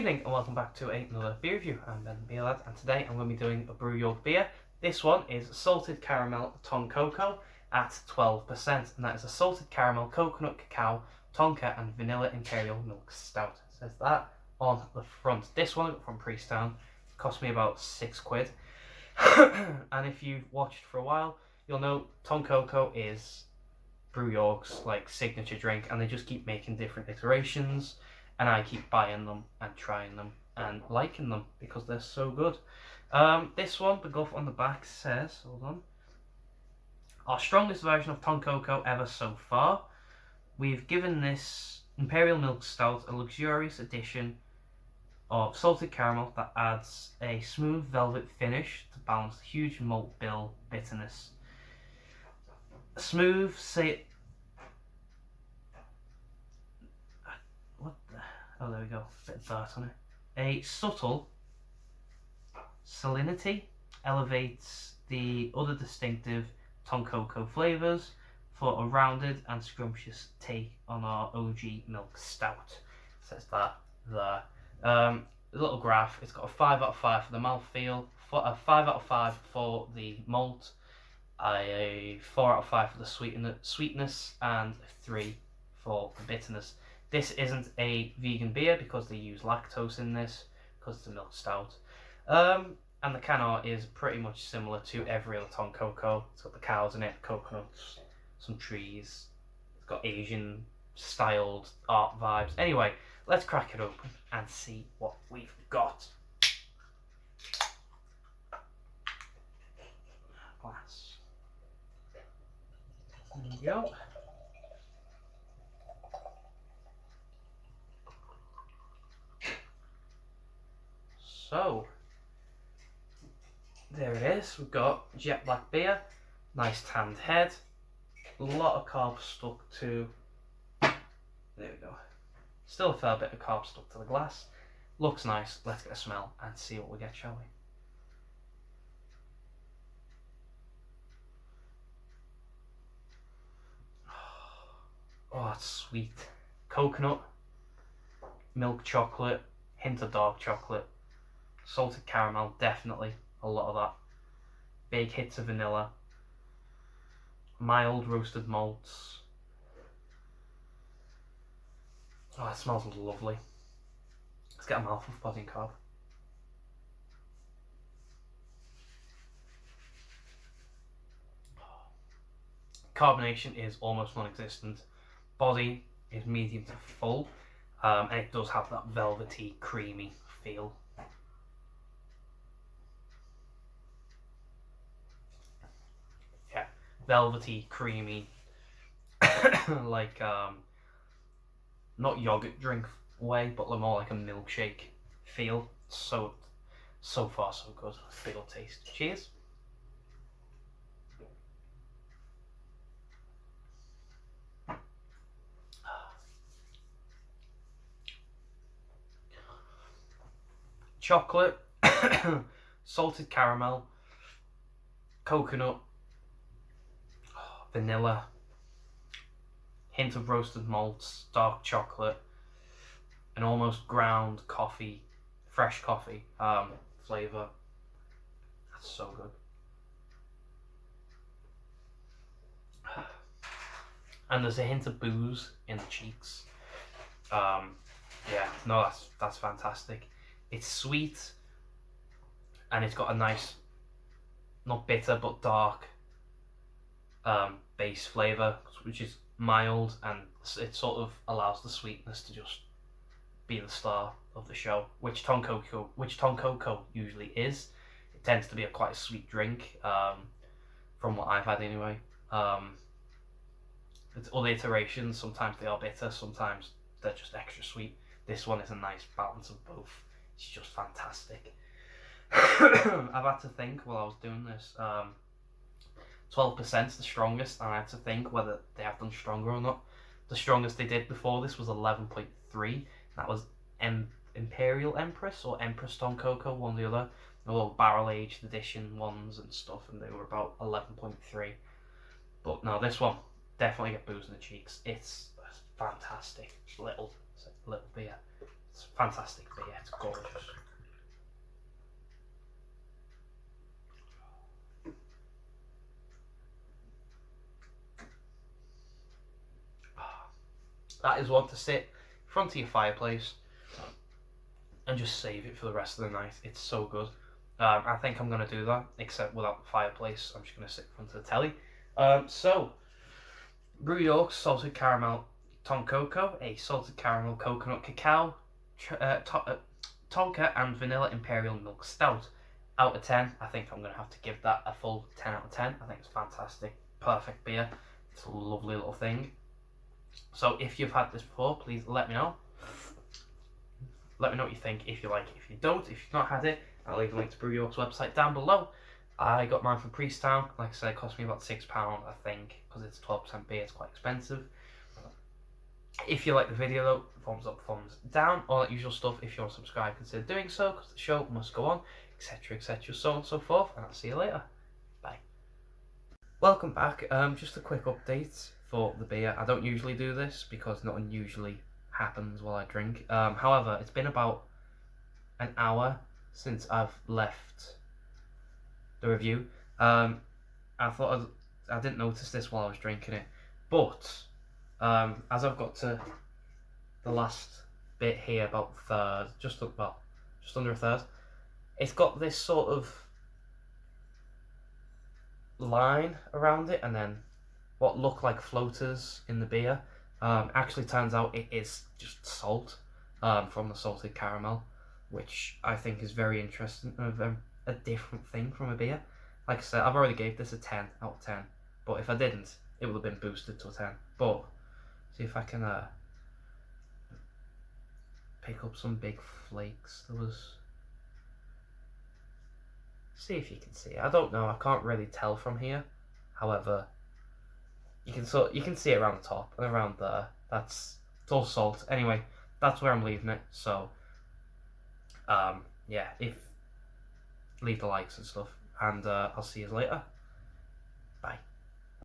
evening and welcome back to another beer review. I'm Ben the Beer Lad, and today I'm going to be doing a Brew York beer. This one is salted caramel Tonkoko at 12%, and that is a salted caramel, coconut, cacao, Tonka and vanilla Imperial milk stout. It says that on the front. This one I got from Priesttown. Cost me about £6. And if you've watched for a while, you'll know Tonkoko is Brew York's like signature drink, and they just keep making different iterations, and I keep buying them and trying them and liking them because they're so good. This one, the guff on the back says, hold on, our strongest version of Tonkoko ever so far. We've given this Imperial milk stout a luxurious addition of salted caramel that adds a smooth velvet finish to balance the huge malt bill bitterness. Smooth, say, what the, oh there we go, a bit of dirt on it. A subtle salinity elevates the other distinctive Tonkoko flavours for a rounded and scrumptious take on our OG milk stout. It says that there. A little graph. It's got a 5 out of 5 for the mouthfeel, a 5 out of 5 for the malt, a 4 out of 5 for the sweetness, and a 3 for the bitterness. This isn't a vegan beer because they use lactose in this, because it's a milk stout. And the can art is pretty much similar to every other Tonkoko. It's got the cows in it, coconuts, some trees. It's got Asian styled art vibes. Anyway, let's crack it open and see what we've got. Glass. There we go. So, there it is. We've got jet black beer, nice tanned head, a lot of carbs stuck to, there we go, still a fair bit of carbs stuck to the glass. Looks nice. Let's get a smell and see what we get, shall we? Oh, it's sweet. Coconut, milk chocolate, hint of dark chocolate, salted caramel, definitely a lot of that. Big hits of vanilla, mild roasted malts. Oh, it smells lovely. Let's get a mouthful of pudding carb. Carbonation is almost non-existent. Body is medium to full, and it does have that velvety, creamy feel. Yeah, velvety, creamy, like not yogurt drink way, but more like a milkshake feel. So far so good. Big old taste. Cheers. Chocolate, salted caramel, coconut, vanilla, hint of roasted malts, dark chocolate, and almost ground coffee, fresh coffee flavour. That's so good. And there's a hint of booze in the cheeks. Yeah, no, that's fantastic. It's sweet, and it's got a nice, not bitter, but dark base flavour, which is mild, and it sort of allows the sweetness to just be the star of the show, which Tonkoko usually is. It tends to be quite a sweet drink, from what I've had anyway. It's other iterations, sometimes they are bitter, sometimes they're just extra sweet. This one is a nice balance of both. It's just fantastic. I've had to think while I was doing this. 12% is the strongest, and I had to think whether they have done stronger or not. The strongest they did before this was 11.3. That was Imperial Empress or Empress Tonkoko, one or the other. The little barrel aged edition ones and stuff, and they were about 11.3. But no, this one definitely get booze in the cheeks. It's fantastic little beer. It's fantastic beer. It's gorgeous. That is one to sit in front of your fireplace and just save it for the rest of the night. It's so good. I think I'm going to do that, except without the fireplace. I'm just going to sit in front of the telly. So, Brew York's salted caramel Tonkoko, a salted caramel coconut cacao, Tonka and vanilla Imperial milk stout. Out of 10, I think I'm going to have to give that a full 10 out of 10. I think it's fantastic. Perfect beer. It's a lovely little thing. So if you've had this before, please let me know. Let me know what you think, if you like it. If you don't, if you've not had it, I'll leave a link to Brew York's website down below. I got mine from Priesttown. Like I said, it cost me about £6, I think, because it's 12% beer. It's quite expensive. If you like the video though, thumbs up, thumbs down, all that usual stuff. If you want to subscribe, consider doing so, because the show must go on, etc, etc, so on and so forth, and I'll see you later. Bye. Welcome back. Just a quick update for the beer. I don't usually do this because nothing usually happens while I drink. However, it's been about an hour since I've left the review. I thought I didn't notice this while I was drinking it, but as I've got to the last bit here, about the third, just under a third, it's got this sort of line around it, and then what look like floaters in the beer. Actually turns out it is just salt from the salted caramel, which I think is very interesting, a different thing from a beer. Like I said, I've already gave this a 10 out of 10, but if I didn't, it would have been boosted to a 10. But see if I can pick up some big flakes. See if you can see it. I don't know, I can't really tell from here. However, you can see it around the top and around there. It's all salt. Anyway, that's where I'm leaving it. So yeah, leave the likes and stuff, and I'll see you later. Bye.